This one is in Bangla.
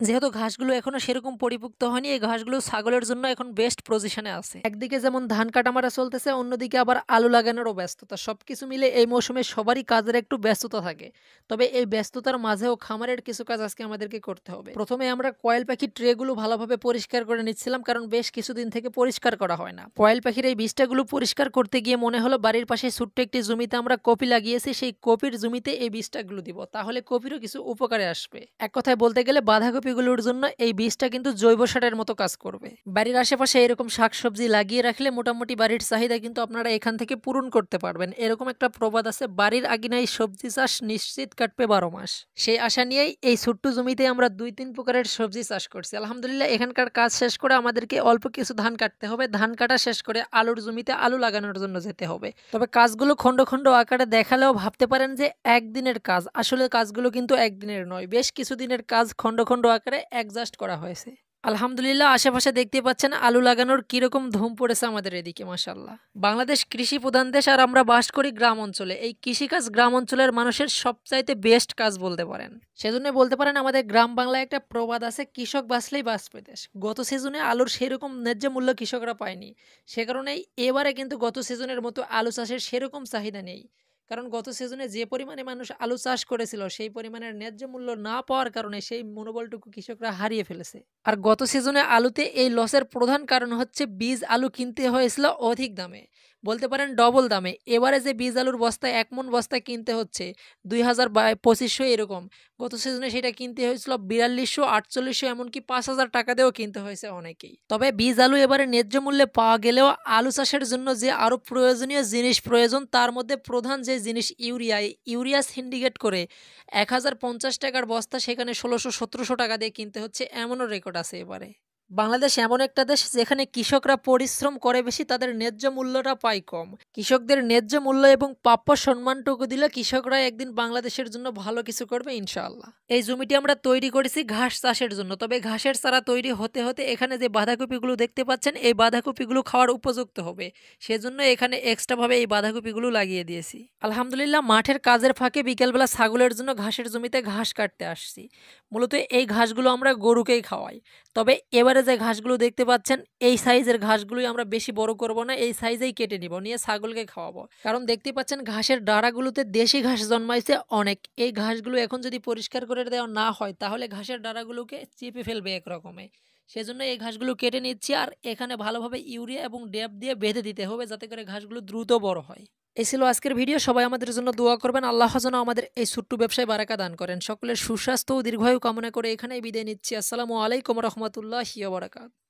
যেহেতু ঘাসগুলো এখনো সেরকম পরিপুক্ত হয়নি, এই ঘাসগুলো ছাগলের জন্য এখন বেস্ট পজিশনে আছে। একদিকে যেমন ধান কাটামারা চলতেছে, অন্যদিকে আবার আলু লাগানোরও ব্যস্ততা। সবকিছু মিলে এই মৌসুমে সবারই কাজের একটু ব্যস্ততা থাকে। তবে এই ব্যস্ততার মাঝেও খামারের কিছু কাজ আজকে আমাদেরকে করতে হবে। প্রথমে আমরা কয়েল পাখির ট্রেগুলো ভালোভাবে পরিষ্কার করে নিচ্ছিলাম, কারণ বেশ কিছুদিন থেকে পরিষ্কার করা হয় না। কয়েল পাখির এই বিষ্ঠাগুলো পরিষ্কার করতে গিয়ে মনে হলো বাড়ির পাশে ছোট্ট একটি জমিতে আমরা কপি লাগিয়েছি, সেই কপির জমিতে এই বীজটাগুলো দিব, তাহলে কপিরও কিছু উপকারে আসবে। এক কথায় বলতে গেলে বাঁধাকপিগুলোর জন্য এই বীজটা কিন্তু জৈব সারের মতো কাজ করবে। বাড়ির আশেপাশে এরকম শাকসবজি লাগিয়ে রাখলে মোটামুটি বাড়ির চাহিদা কিন্তু আপনারা এখান থেকে পূরণ করতে পারবেন। এরকম একটা প্রবাদ আছে, বাড়ির আঙিনায় সবজি চাষ নিশ্চিত কাটবে 12 মাস। সেই আশা নিয়েই এই ছোট্ট জমিতে আমরা 2-3 প্রকারের সবজি চাষ করছি। আলহামদুলিল্লাহ, এখানকার কাজ শেষ করে আমাদেরকে অল্প কিছু ধান কাটতে হবে। ধান কাটা শেষ করে আলুর জমিতে আলু লাগানোর জন্য যেতে হবে। তবে কাজগুলো খণ্ড খণ্ড আকারে দেখালেও ভাবতে পারেন যে একদিনের কাজ, আসলে কাজগুলো কিন্তু একদিনের নয়, বেশ কিছুদিনের কাজ খণ্ড খণ্ড আকারে অ্যাডজাস্ট করা হয়েছে। আলহামদুলিল্লাহ, আশেপাশে দেখতে পাচ্ছেন আলু লাগানোর কিরকম ধুম পড়েছে আমাদের এদিকে। মাশাআল্লাহ, বাংলাদেশ কৃষি প্রধান দেশ, আর আমরা বাস করি গ্রাম অঞ্চলে। এই কৃষিকাজ গ্রাম অঞ্চলের মানুষের সবচাইতে বেস্ট কাজ বলতে পারেন। সেজন্য বলতে পারেন আমাদের গ্রাম বাংলায় একটা প্রবাদ আছে, কৃষক বাঁচলেই বাঁচবে দেশ। গত সিজনে আলুর সেরকম ন্যায্য মূল্য কৃষকরা পায়নি, সে কারণেই এবারে কিন্তু গত সিজনের মতো আলু চাষের সেরকম চাহিদা নেই। কারণ গত সিজনে যে পরিমাণে মানুষ আলু চাষ করেছিল, সেই পরিমাণের ন্যায্য মূল্য না পাওয়ার কারণে সেই মনোবলটুকু কৃষকরা হারিয়ে ফেলেছে। আর গত সিজনে আলুতে এই লসের প্রধান কারণ হচ্ছে বীজ আলু কিনতে হয়েছিল অধিক দামে, বলতে পারেন ডবল দামে। এবারে যে বীজ আলুর বস্তা 1 মণ বস্তা কিনতে হচ্ছে 2000 বা 2500 এরকম, গত সিজনে সেটা কিনতে হয়েছিল 4200, 4800, এমনকি 5000 টাকা দিয়েও কিনতে হয়েছে অনেকেই। তবে বীজ আলু এবারে ন্যায্য মূল্যে পাওয়া গেলেও আলু চাষের জন্য যে আরও প্রয়োজনীয় জিনিস প্রয়োজন, তার মধ্যে প্রধান যে জিনিস ইউরিয়া, ইউরিয়া সিন্ডিকেট করে 1050 টাকার বস্তা সেখানে 1600-1700 টাকা দিয়ে কিনতে হচ্ছে, এমনও রেকর্ড আছে এবারে। বাংলাদেশ এমন একটা দেশ যেখানে কৃষকরা পরিশ্রম করে বেশি, তাদের ন্যায্য মূল্যটা পায় কম। কৃষকদের ন্যায্য মূল্য এবং প্রাপ্য সম্মানটুকু দিলে কৃষকরা একদিন বাংলাদেশের জন্য ভালো কিছু করবে ইনশাআল্লাহ। এই জমিটি আমরা তৈরি করেছি ঘাস চাষের জন্য, তবে ঘাসের চারা তৈরি হতে হতে এখানে যে বাঁধাকপিগুলো দেখতে পাচ্ছেন, এই বাঁধাকপিগুলো খাওয়ার উপযুক্ত হবে, সেজন্য এখানে এক্সট্রাভাবে এই বাঁধাকপিগুলো লাগিয়ে দিয়েছি। আলহামদুলিল্লাহ, মাঠের কাজের ফাঁকে বিকেলবেলা ছাগলের জন্য ঘাসের জমিতে ঘাস কাটতে আসছি। মূলত এই ঘাসগুলো আমরা গরুকেই খাওয়াই। তবে এবারে যে ঘাসগুলো দেখতে পাচ্ছেন, এই সাইজের ঘাসগুলোই আমরা বেশি বড় করব না, এই সাইজেই কেটে নিব, নিয়ে ছাগলকে খাওয়াবো। কারণ দেখতে পাচ্ছেন ঘাসের ডাঁড়াগুলোতে দেশি ঘাস জন্মাইছে অনেক। এই ঘাসগুলো এখন যদি পরিষ্কার করে দেওয়া না হয়, তাহলে ঘাসের ডাঁড়াগুলোকে চেপে ফেলবে একরকমে। সেজন্য এই ঘাসগুলো কেটে নিচ্ছি, আর এখানে ভালোভাবে ইউরিয়া এবং ড্যাপ দিয়ে বেঁধে দিতে হবে, যাতে করে ঘাসগুলো দ্রুত বড় হয়। এই ছিল আজকের ভিডিও। সবাই আমাদের জন্য দোয়া করবেন, আল্লাহ যেন আমাদের এই ছোট্ট ব্যবসায় বারাকা দান করেন। সকলের সুস্বাস্থ্য ও দীর্ঘায়ু কামনা করে এখানেই বিদায় নিচ্ছি। আসসালামু আলাইকুম রহমতুল্লাহি ওয়া বারাকাতুহু।